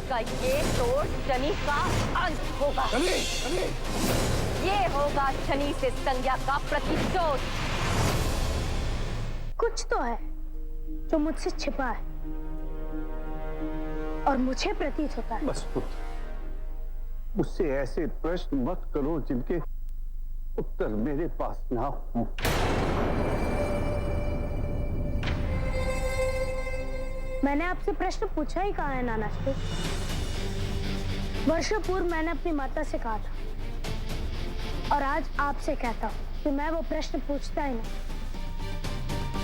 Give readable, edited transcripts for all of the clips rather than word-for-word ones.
का ये तोड़ शनि का अंत होगा। ये होगा शनि से संज्ञा का प्रतिशोध। कुछ तो है जो मुझसे छिपा है और मुझे प्रतीत होता है। बस पुत्र, मुझसे ऐसे प्रश्न मत करो जिनके उत्तर मेरे पास ना हो। मैंने आपसे प्रश्न पूछा ही कहा है नाना श्री। वर्षों पूर्व मैंने अपनी माता से कहा था और आज आपसे कहता हूं कि मैं वो प्रश्न पूछता ही नहीं।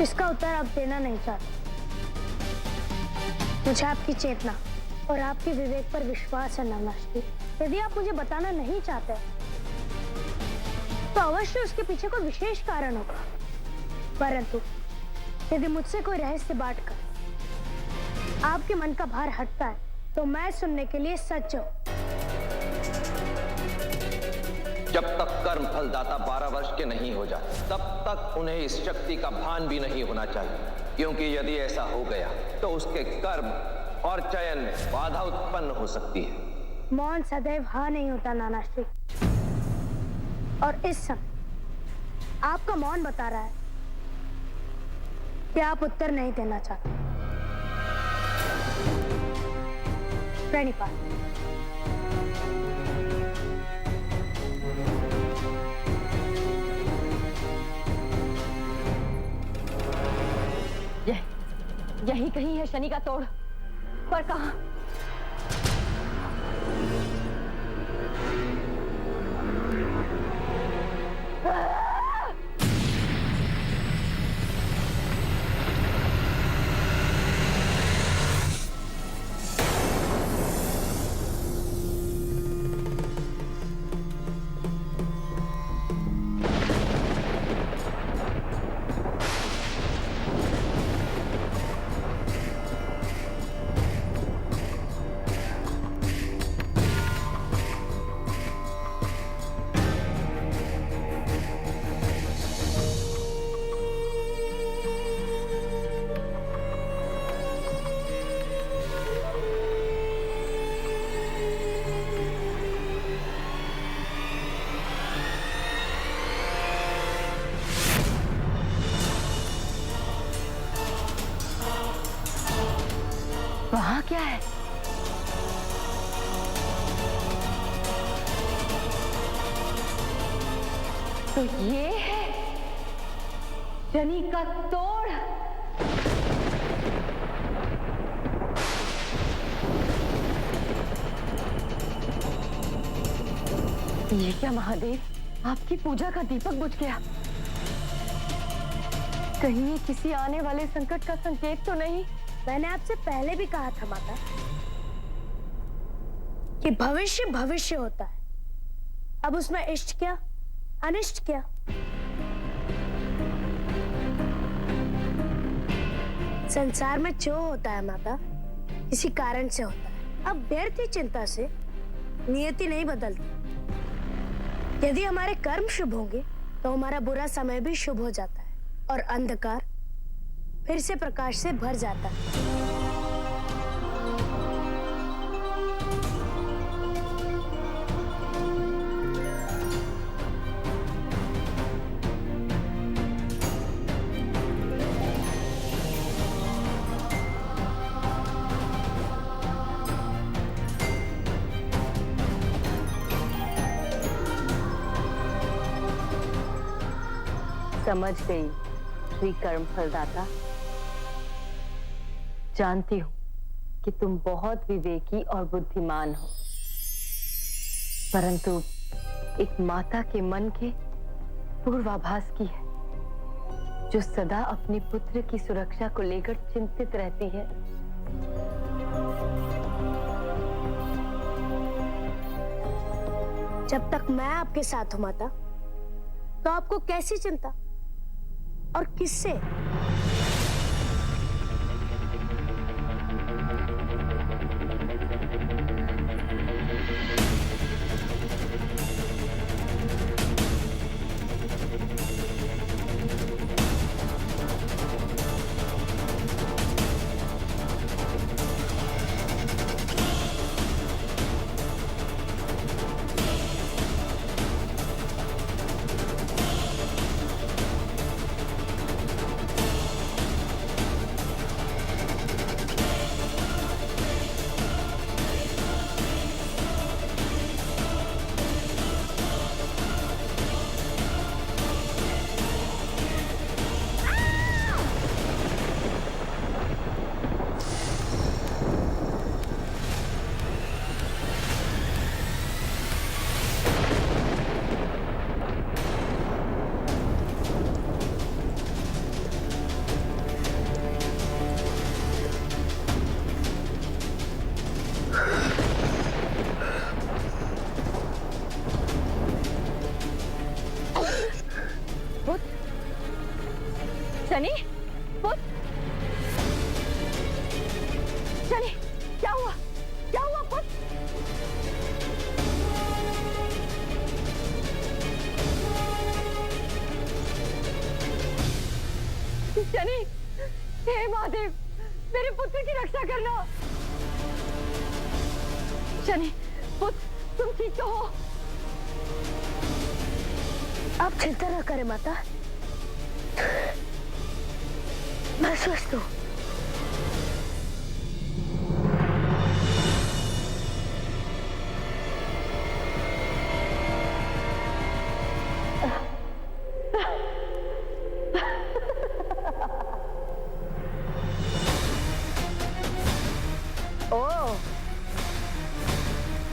इसका उत्तर आप देना नहीं चाहते। मुझे आपकी चेतना और आपके विवेक पर विश्वास है नाना श्री। यदि आप मुझे बताना नहीं चाहते तो अवश्य उसके पीछे कोई विशेष कारण होगा। परंतु यदि मुझसे कोई रहस्य बांटकर आपके मन का भार हटता है तो मैं सुनने के लिए सच हूं। जब तक कर्म फलदाता 12 वर्ष के नहीं हो जाते तब तक उन्हें इस शक्ति का भान भी नहीं होना चाहिए, क्योंकि यदि ऐसा हो गया तो उसके कर्म और चयन में बाधा उत्पन्न हो सकती है। मौन सदैव हाँ नहीं होता नाना श्री, और इस समय आपका मौन बता रहा है कि आप उत्तर नहीं देना चाहते। प्रणिपात। यही कहीं है शनि का तोड़, पर कहां? वहां क्या है? तो ये है शनि का तोड़। ये क्या महादेव, आपकी पूजा का दीपक बुझ गया। कहीं ये किसी आने वाले संकट का संकेत तो नहीं? मैंने आपसे पहले भी कहा था माता कि भविष्य भविष्य होता है। अब उसमें इष्ट क्या अनिष्ट क्या। संसार में जो होता है माता किसी कारण से होता है। अब व्यर्थ चिंता से नियति नहीं बदलती। यदि हमारे कर्म शुभ होंगे तो हमारा बुरा समय भी शुभ हो जाता है और अंधकार फिर से प्रकाश से भर जाता है। समझ गई श्री कर्म फलदाता। जानती हूं कि तुम बहुत विवेकी और बुद्धिमान हो, परंतु एक माता के मन के पूर्वाभास की है, जो सदा अपने पुत्र की सुरक्षा को लेकर चिंतित रहती है। जब तक मैं आपके साथ हूं माता, तो आपको कैसी चिंता और किससे? शनि, पुत्र, शनि, क्या हुआ? क्या हुआ पुत्र? शनि, हे महादेव, मेरे पुत्र की रक्षा करना। शनि, पुत्र, तुम ठीक तो हो? आप चिंता न करें माता, मैं स्वस्थ हूँ।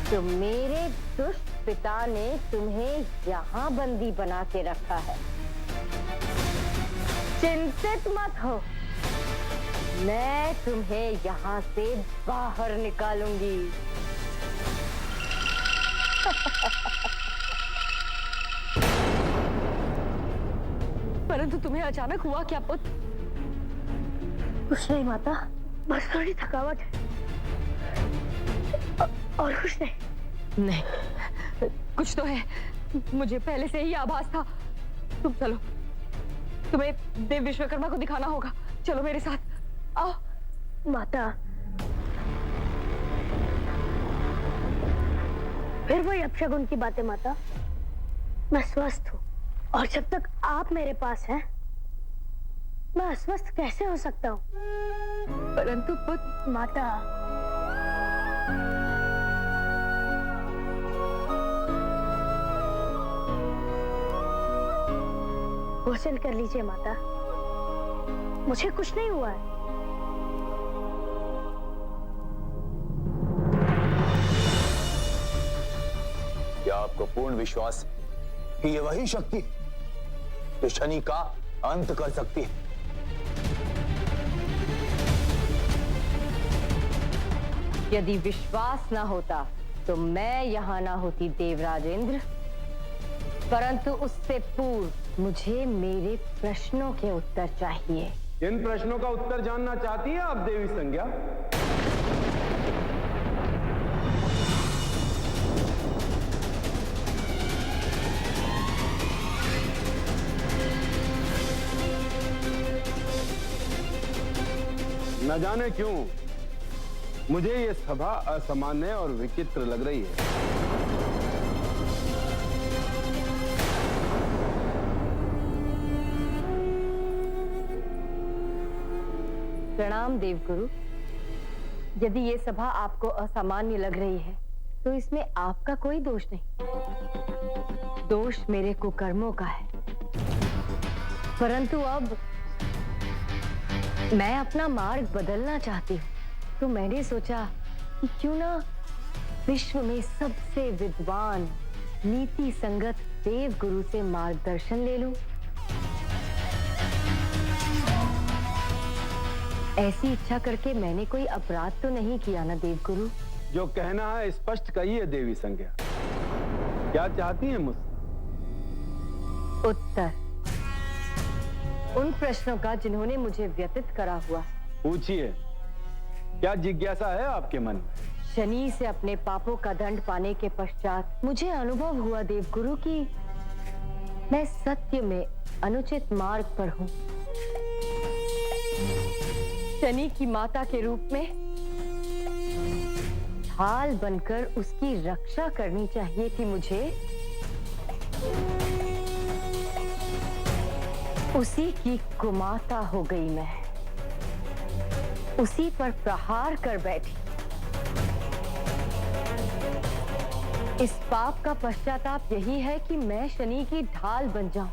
तो मेरे दुष्ट पिता ने तुम्हें यहाँ बंदी बना के रखा है। चिंतित मत हो, मैं तुम्हें यहाँ से बाहर निकालूंगी। परंतु तुम्हें अचानक हुआ क्या पुत्र? कुछ नहीं माता, बस थोड़ी थकावट है और कुछ नहीं। नहीं, कुछ तो है, मुझे पहले से ही आभास था। तुम चलो, तुम्हें देव विश्वकर्मा को दिखाना होगा। चलो मेरे साथ आओ। माता, फिर वही अपशगुन की बातें माता। मैं स्वस्थ हूँ और जब तक आप मेरे पास हैं, मैं अस्वस्थ कैसे हो सकता हूँ? परंतु पुत्र, माता, भोजन कर लीजिए माता, मुझे कुछ नहीं हुआ है। क्या आपको पूर्ण विश्वास कि ये वही शक्ति जो शनि का अंत कर सकती है? यदि विश्वास ना होता तो मैं यहाँ ना होती देवराज इंद्र। परंतु उससे पूर्व मुझे मेरे प्रश्नों के उत्तर चाहिए। इन प्रश्नों का उत्तर जानना चाहती है आप देवी संज्ञा? न जाने क्यों मुझे ये सभा असामान्य और विचित्र लग रही है। प्रणाम देवगुरु। यदि ये सभा आपको असामान्य लग रही है तो इसमें आपका कोई दोष नहीं। दोष मेरे कुकर्मों का है। परंतु अब मैं अपना मार्ग बदलना चाहती हूँ, तो मैंने सोचा कि क्यों ना विश्व में सबसे विद्वान नीति संगत देवगुरु से मार्गदर्शन ले लूं। ऐसी इच्छा करके मैंने कोई अपराध तो नहीं किया ना देवगुरु? जो कहना है स्पष्ट कहिए देवी संज्ञा, क्या चाहती हैं मुझसे? उत्तर उन प्रश्नों का जिन्होंने मुझे व्यतीत करा हुआ। पूछिए, क्या जिज्ञासा है आपके मन में? शनि से अपने पापों का दंड पाने के पश्चात मुझे अनुभव हुआ देवगुरु कि मैं सत्य में अनुचित मार्ग पर हूँ। शनि की माता के रूप में ढाल बनकर उसकी रक्षा करनी चाहिए थी मुझे। उसी की कुमाता हो गई मैं, उसी पर प्रहार कर बैठी। इस पाप का पश्चाताप यही है कि मैं शनि की ढाल बन जाऊं,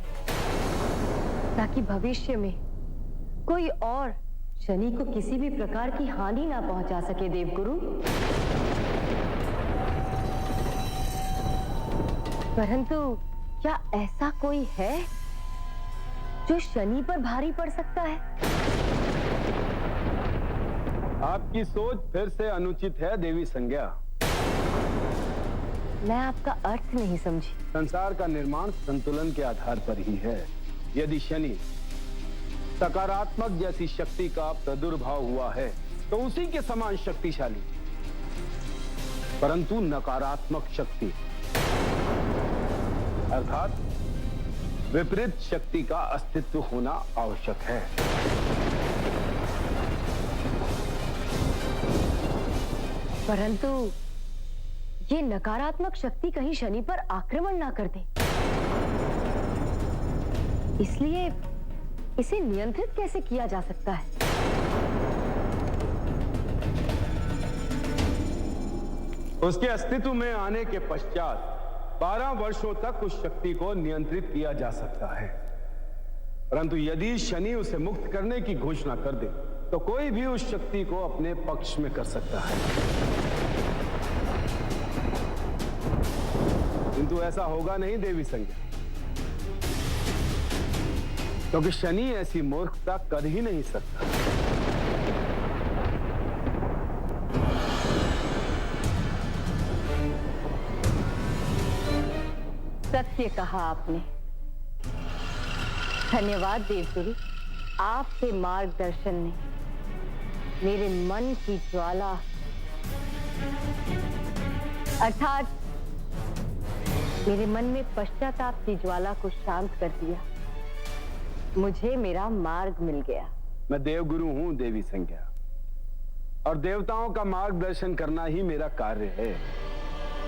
ताकि भविष्य में कोई और शनि को किसी भी प्रकार की हानि ना पहुंचा सके देवगुरु। परंतु क्या ऐसा कोई है जो शनि पर भारी पड़ सकता है? आपकी सोच फिर से अनुचित है देवी संज्ञा। मैं आपका अर्थ नहीं समझी। संसार का निर्माण संतुलन के आधार पर ही है। यदि शनि सकारात्मक जैसी शक्ति का प्रादुर्भाव हुआ है तो उसी के समान शक्तिशाली, परंतु नकारात्मक शक्ति अर्थात विपरीत शक्ति का अस्तित्व होना आवश्यक है। परंतु ये नकारात्मक शक्ति कहीं शनि पर आक्रमण ना कर दे, इसलिए इसे नियंत्रित कैसे किया जा सकता है? उसके अस्तित्व में आने के पश्चात 12 वर्षों तक उस शक्ति को नियंत्रित किया जा सकता है, परंतु यदि शनि उसे मुक्त करने की घोषणा कर दे तो कोई भी उस शक्ति को अपने पक्ष में कर सकता है। किंतु ऐसा होगा नहीं देवी संज्ञा, क्योंकि शनि ऐसी मूर्खता कर ही नहीं सकता। सत्य कहा आपने। धन्यवाद देवगुरु, आपके मार्गदर्शन ने मेरे मन की ज्वाला अर्थात मेरे मन में पश्चाताप की ज्वाला को शांत कर दिया। मुझे मेरा मार्ग मिल गया। मैं देवगुरु हूं देवी संज्ञा, और देवताओं का मार्गदर्शन करना ही मेरा कार्य है।